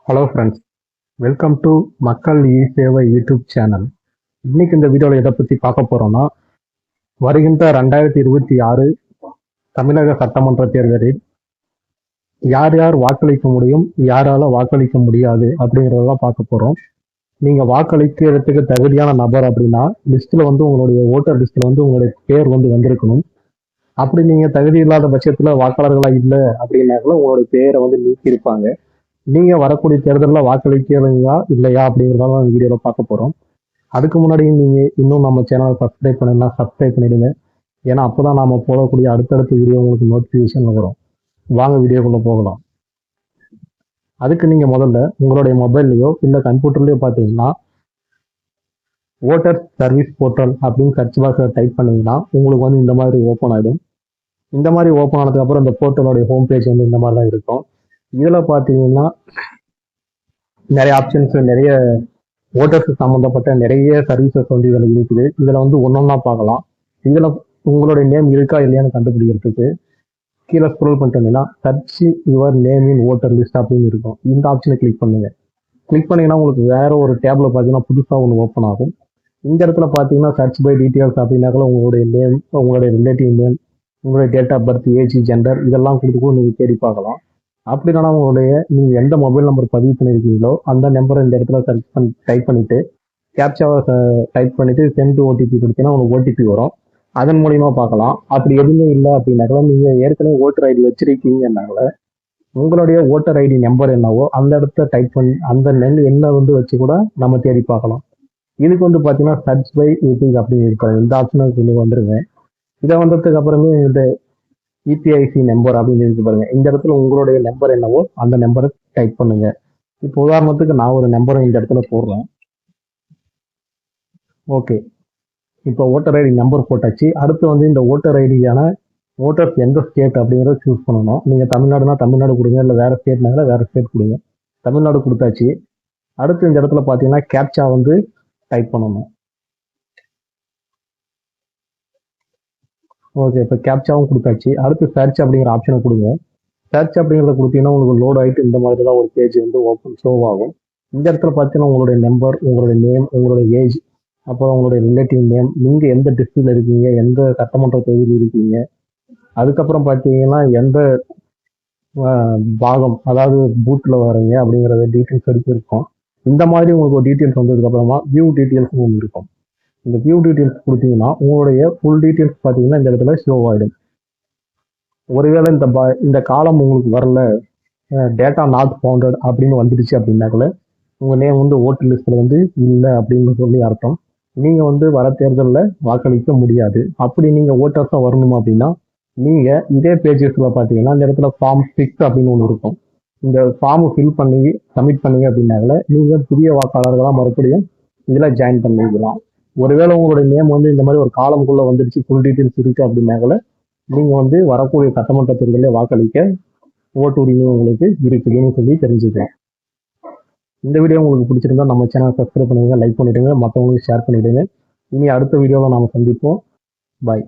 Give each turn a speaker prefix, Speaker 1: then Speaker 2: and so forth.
Speaker 1: Hello friends, welcome to மக்கள் இ சேவை YouTube channel. இன்னைக்கு இந்த வீடியோவில் எதை பற்றி பார்க்க போகிறோம்னா, வருகின்ற 2026 தமிழக சட்டமன்ற தேர்தலில் யார் யார் வாக்களிக்க முடியும், யாரால வாக்களிக்க முடியாது அப்படிங்கிறதெல்லாம் பார்க்க போகிறோம். நீங்கள் வாக்களிக்கிறதுக்கு தகுதியான நபர் அப்படின்னா லிஸ்ட்டில் வந்து உங்களுடைய ஓட்டர் லிஸ்ட்டில் வந்து உங்களுடைய பேர் வந்து வந்திருக்கணும். அப்படி நீங்கள் தகுதி இல்லாத பட்சத்தில் வாக்காளர்களாக இல்லை அப்படின்னாக்கல உங்களுடைய பேரை வந்து நீக்கியிருப்பாங்க. நீங்க வரக்கூடிய தேர்தலில் வாக்களிக்கிறீங்களா இல்லையா அப்படிங்கிறதால வீடியோவில் பார்க்க போறோம். அதுக்கு முன்னாடி நீங்க இன்னும் நம்ம சேனலை சப்ஸ்கிரைப் பண்ணலாம், சப்ஸ்கிரைப் பண்ணிடுங்க. ஏன்னா அப்போதான் நாம போடக்கூடிய அடுத்தடுத்த வீடியோ உங்களுக்கு நோட்டிஃபிகேஷன் வரும். வாங்க வீடியோக்குள்ள போகலாம். அதுக்கு நீங்க முதல்ல உங்களுடைய மொபைல்லையோ இல்லை கம்ப்யூட்டர்லையோ பார்த்தீங்கன்னா ஓட்டர் சர்வீஸ் போர்ட்டல் அப்படின்னு சர்ச் பாக்ஸில் டைப் பண்ணீங்கன்னா உங்களுக்கு வந்து இந்த மாதிரி ஓப்பன் ஆகிடும். இந்த மாதிரி ஓப்பன் ஆனதுக்கு அப்புறம் இந்த போர்ட்டலோடைய ஹோம் பேஜ் வந்து இந்த மாதிரிலாம் இருக்கும். இதுல பாத்தீங்கன்னா நிறைய ஆப்ஷன்ஸ், நிறைய ஓட்டர்ஸ் சம்பந்தப்பட்ட நிறைய சர்வீசஸ் வந்து இதுல இருக்குது. இதுல வந்து ஒன்னொன்னா பார்க்கலாம். இதுல உங்களுடைய நேம் இருக்கா இல்லையான்னு கண்டுபிடிக்கிறதுக்கு கீழே ஸ்க்ரோல் பண்ணிட்டீங்கன்னா search your name in voter list அப்படின்னு இருக்கும். இந்த ஆப்ஷனை கிளிக் பண்ணுங்க. கிளிக் பண்ணீங்கன்னா உங்களுக்கு வேற ஒரு டேப்ல பார்த்தீங்கன்னா புதுசாக ஒன்று ஓப்பன் ஆகும். இந்த இடத்துல பார்த்தீங்கன்னா சர்ச் பை டீட்டெயில்ஸ் அப்படின்னாக்கல உங்களுடைய நேம், உங்களுடைய ரிலேட்டிவ் நேம், உங்களுடைய date of birth, age, gender இதெல்லாம் கொடுத்துக்கும் நீங்கள் தேடி பார்க்கலாம். அப்படி இல்லைனா உங்களுடைய நீங்கள் எந்த மொபைல் நம்பர் பதிவு பண்ணியிருக்கீங்களோ அந்த நம்பரை இந்த இடத்துல டைப் பண்ணிட்டு கேப்சாவை டைப் பண்ணிட்டு சென்ட் ஓடிபி கொடுத்தீங்கன்னா உங்களுக்கு ஓடிபி வரும். அதன் மூலியமா பார்க்கலாம். அப்படி எதுவுமே இல்லை அப்படின்னாக்கல நீங்கள் ஏற்கனவே ஓட்டர் ஐடி வச்சிருக்கீங்கன்னால உங்களுடைய ஓட்டர் ஐடி நம்பர் என்னவோ அந்த இடத்த டைப் பண்ணி அந்த என்ன வந்து வச்சு கூட நம்ம தேடி பார்க்கலாம். இதுக்கு வந்து பார்த்தீங்கன்னா சர்ச் பை யூடியூப் அப்படின்னு இருக்கும். இந்த ஆப்ஷனுக்கு சொல்லி வந்துருங்க. இதை வந்ததுக்கு அப்புறமே இந்த இபிஐசி நம்பர் அப்படின்னு இருக்கு பாருங்க. இந்த இடத்துல உங்களுடைய நம்பர் என்னவோ அந்த நம்பரை டைப் பண்ணுங்க. இப்போ உதாரணத்துக்கு நான் ஒரு நம்பரை இந்த இடத்துல போடுறேன். ஓகே, இப்போ ஓட்டர் ஐடி நம்பர் போட்டாச்சு. அடுத்து வந்து இந்த ஓட்டர் ஐடியான ஓட்டர்ஸ் எந்த ஸ்டேட் அப்படிங்கிறத சூஸ் பண்ணணும். நீங்கள் தமிழ்நாடுனா தமிழ்நாடு கொடுங்க, இல்லை வேற ஸ்டேட்னால வேற ஸ்டேட் கொடுங்க. தமிழ்நாடு கொடுத்தாச்சு. அடுத்து இந்த இடத்துல பார்த்தீங்கன்னா கேப்சா வந்து டைப் பண்ணணும். ஓகே, இப்போ கேப்சாவும் கொடுத்தாச்சு. அடுத்து சர்ச் அப்படிங்கிற ஆப்ஷனை கொடுங்க. சர்ச் அப்படிங்கிறத கொடுத்தீங்கன்னா உங்களுக்கு லோட் ஆகிட்டு இந்த மாதிரி தான் ஒரு பேஜ் வந்து ஓப்பன் ஷோ ஆகும். இந்த இடத்துல பார்த்தீங்கன்னா உங்களுடைய நம்பர், உங்களுடைய நேம், உங்களுடைய ஏஜ், அப்புறம் உங்களுடைய ரிலேட்டிவ் நேம், நீங்கள் எந்த டிஸ்ட்ரிக்டில் இருக்கீங்க, எந்த சட்டமன்ற தொகுதியில் இருக்கீங்க, அதுக்கப்புறம் பார்த்தீங்கன்னா எந்த பாகம் அதாவது பூத்தில் வரீங்க அப்படிங்கிறத டீட்டெயில்ஸ் எடுத்து இருக்கும். இந்த மாதிரி உங்களுக்கு ஒரு டீட்டெயில்ஸ் வந்ததுக்கப்புறமா வியூ டீட்டெயில்ஸ் ஒன்று இருக்கும். இந்த வியூ டீட்டெயில்ஸ் கொடுத்தீங்கன்னா உங்களுடைய ஃபுல் டீட்டெயில்ஸ் பார்த்தீங்கன்னா இந்த இடத்துல ஷோ ஆகிடும். ஒருவேளை இந்த காலம் உங்களுக்கு வரல, டேட்டா நாட் ஃபவுண்டட் அப்படின்னு வந்துடுச்சு அப்படின்னாக்கல உங்கள் நேம் வந்து ஓட்டர் லிஸ்ட்டில் வந்து இல்லை அப்படின்னு சொல்லி அர்த்தம். நீங்கள் வந்து வர தேர்தலில் வாக்களிக்க முடியாது. அப்படி நீங்கள் ஓட்டர்ஸாக வரணுமா அப்படின்னா நீங்கள் இதே பேஜஸில் பார்த்தீங்கன்னா இந்த இடத்துல ஃபார்ம் 6 அப்படின்னு ஒன்று இருக்கும். இந்த ஃபார்மை ஃபில் பண்ணி சப்மிட் பண்ணீங்க அப்படின்னாக்கல நீங்கள் புதிய வாக்காளர்களாக மறுபடியும் இதில் ஜாயின் பண்ணிக்கலாம். ஒருவேளை உங்களுடைய நேம் வந்து இந்த மாதிரி ஒரு காலம்குள்ளே வந்துடுச்சு, ஃபுல் டீட்டெயில்ஸ் இருக்குது அப்படின்னாக்கல நீங்கள் வந்து வரக்கூடிய சட்டமன்ற தேர்தலில் வாக்களிக்க ஓட்டு உரிமை உங்களுக்கு இருக்குதுன்னு சொல்லி தெரிஞ்சுக்கலாம். இந்த வீடியோ உங்களுக்கு பிடிச்சிருந்தா நம்ம சேனலை சப்ஸ்கிரைப் பண்ணுங்க, லைக் பண்ணிடுங்க, மற்றவங்களுக்கு ஷேர் பண்ணிடுங்க. இனி அடுத்த வீடியோவில் நாம் சந்திப்போம். பாய்.